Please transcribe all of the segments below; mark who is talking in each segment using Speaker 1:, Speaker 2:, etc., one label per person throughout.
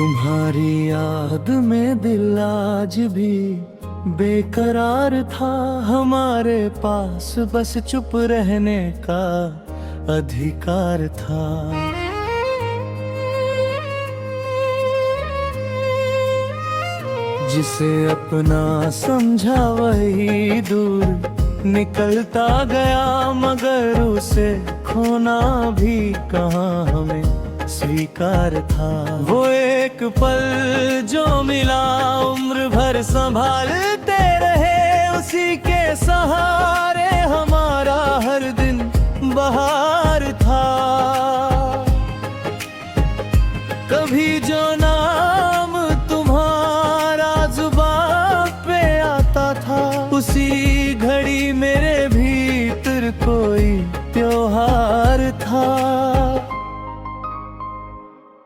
Speaker 1: तुम्हारी याद में दिल आज भी बेकरार था। हमारे पास बस चुप रहने का अधिकार था। जिसे अपना समझा वही दूर निकलता गया, मगर उसे खोना भी कहाँ हमें स्वीकार था। वो एक पल जो मिला उम्र भर संभालते रहे, उसी के सहारे हमारा हर दिन बहार था। कभी जो नाम तुम्हारा जुबान पे आता था, उसी घड़ी मेरे भीतर कोई त्योहार था।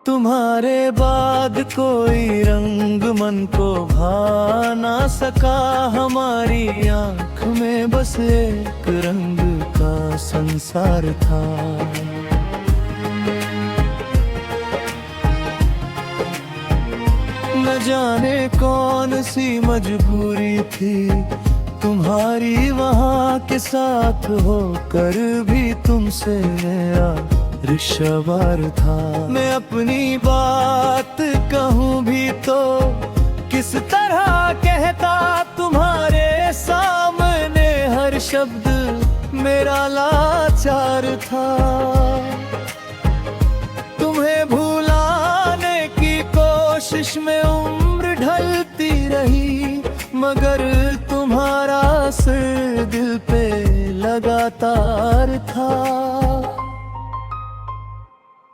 Speaker 1: तुम्हारे बाद कोई रंग मन को भा ना सका, हमारी आँख में बस एक रंग का संसार था। न जाने कौन सी मजबूरी थी तुम्हारी वहाँ के साथ होकर भी तुमसे मेरा रिश्तेदार था। मैं अपनी बात कहूँ भी तो किस तरह कहता, तुम्हारे सामने हर शब्द मेरा लाचार था। तुम्हें भुलाने की कोशिश में उम्र ढलती रही, मगर तुम्हारा असर दिल पे लगातार था।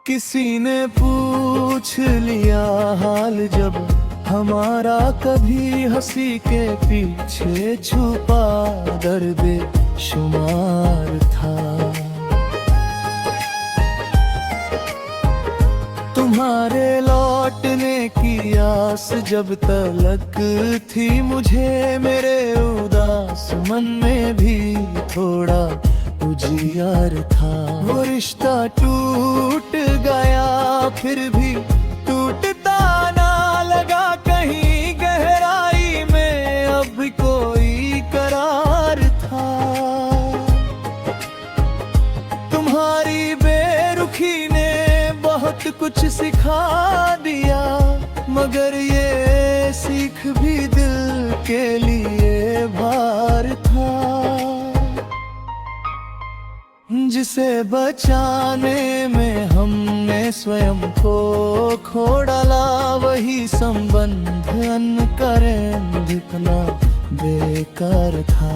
Speaker 1: किसी ने पूछ लिया हाल जब हमारा, कभी हंसी के पीछे छुपा दर्द शुमार था। तुम्हारे लौटने की आस जब तलक थी मुझे, मेरे उदास मन में भी थोड़ा उजियार था। वो रिश्ता टूट गया फिर भी टूटता ना लगा, कहीं गहराई में अब कोई करार था। तुम्हारी बेरुखी ने बहुत कुछ सिखा दिया, मगर ये सीख भी दिल के लिए भार था। जिसे बचाने में हमने स्वयं को खो डाला, वही संबंध अनकरें इतना बेकार था।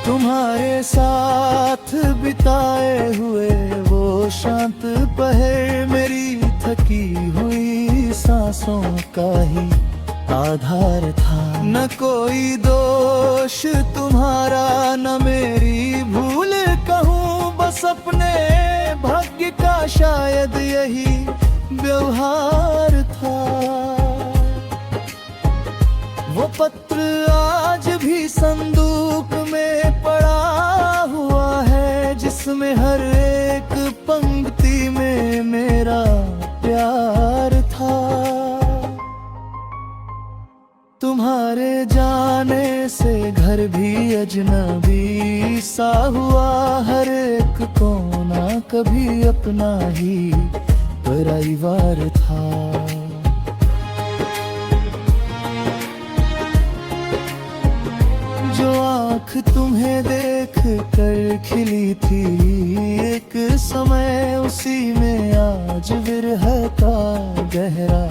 Speaker 1: तुम्हारे साथ बिताए हुए वो शांत पहर मेरी थकी हुई सांसों का ही आधार था। न कोई दोष तुम्हारा न मेरी भूल कहूँ, बस अपने भाग्य का शायद यही व्यवहार था। वो पत्र आज भी संदूक में पड़ा हुआ है, जिसमें हर एक पंक्ति में मेरा प्यार था। तुम्हारे जाने से घर भी अजनबी सा हुआ, हर एक कोना कभी अपना ही परिवार था। जो आँख तुम्हें देख कर खिली थी एक समय, उसी में आज विरह का गहरा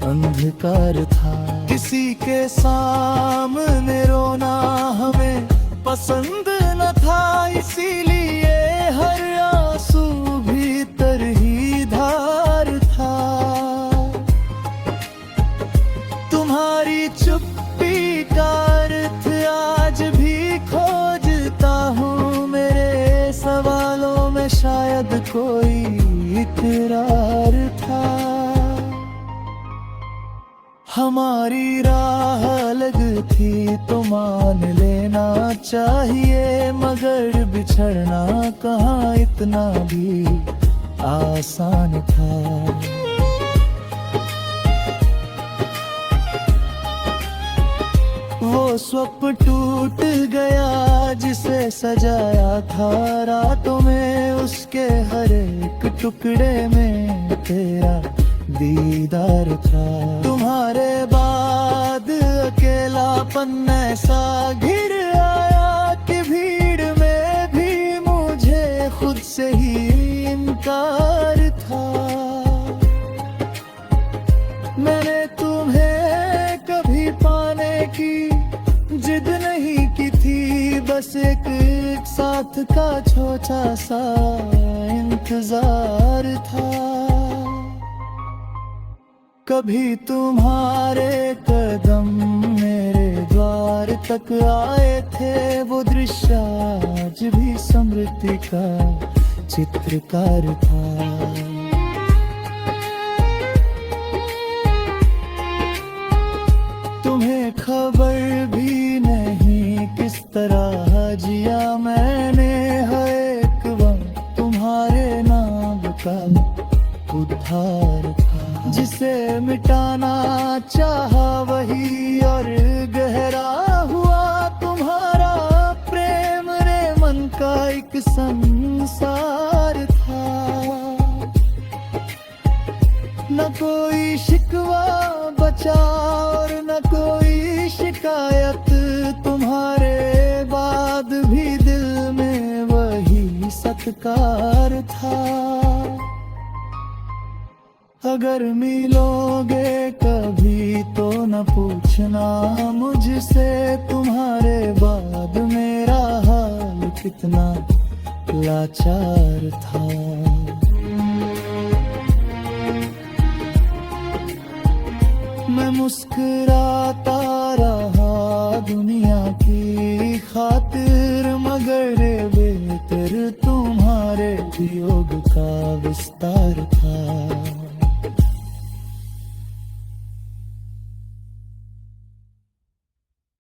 Speaker 1: अंधकार था। किसी के सामने रोना हमें पसंद न था, इसीलिए हर आंसू भीतर ही धार था। तुम्हारी चुप्पी का अर्थ आज भी खोजता हूँ, मेरे सवालों में शायद कोई इकरार था। हमारी राह अलग थी तो मान लेना चाहिए, मगर बिछड़ना कहाँ इतना भी आसान था। वो स्वप्न टूट गया जिसे सजाया था रातों में, उसके हर एक टुकड़े में तेरा दीदार था। तुम्हारे बाद अकेलापन ऐसा घिर आया कि भीड़ में भी मुझे खुद से ही इनकार था। मैंने तुम्हें कभी पाने की जिद नहीं की थी, बस एक साथ का छोटा सा इंतजार था। कभी तुम्हारे कदम मेरे द्वार तक आए थे, वो दृश्य आज भी स्मृति का चित्रकार था। तुम्हें खबर भी नहीं किस तरह जिया मैंने, हर एक वक्त तुम्हारे नाम का उद्धार था। जिसे मिटाना चाहा वही और गहरा हुआ तुम्हारा प्रेम रे, मन का एक संसार था। न कोई शिकवा बचा और न कोई शिकायत, तुम्हारे बाद भी दिल में वही सत्कार था। अगर मिलोगे कभी तो न पूछना मुझसे, तुम्हारे बाद मेरा हाल कितना लाचार था। मैं मुस्कुराता रहा दुनिया की खातिर, मगर बेहतर तुम्हारे वियोग का विस्तार था।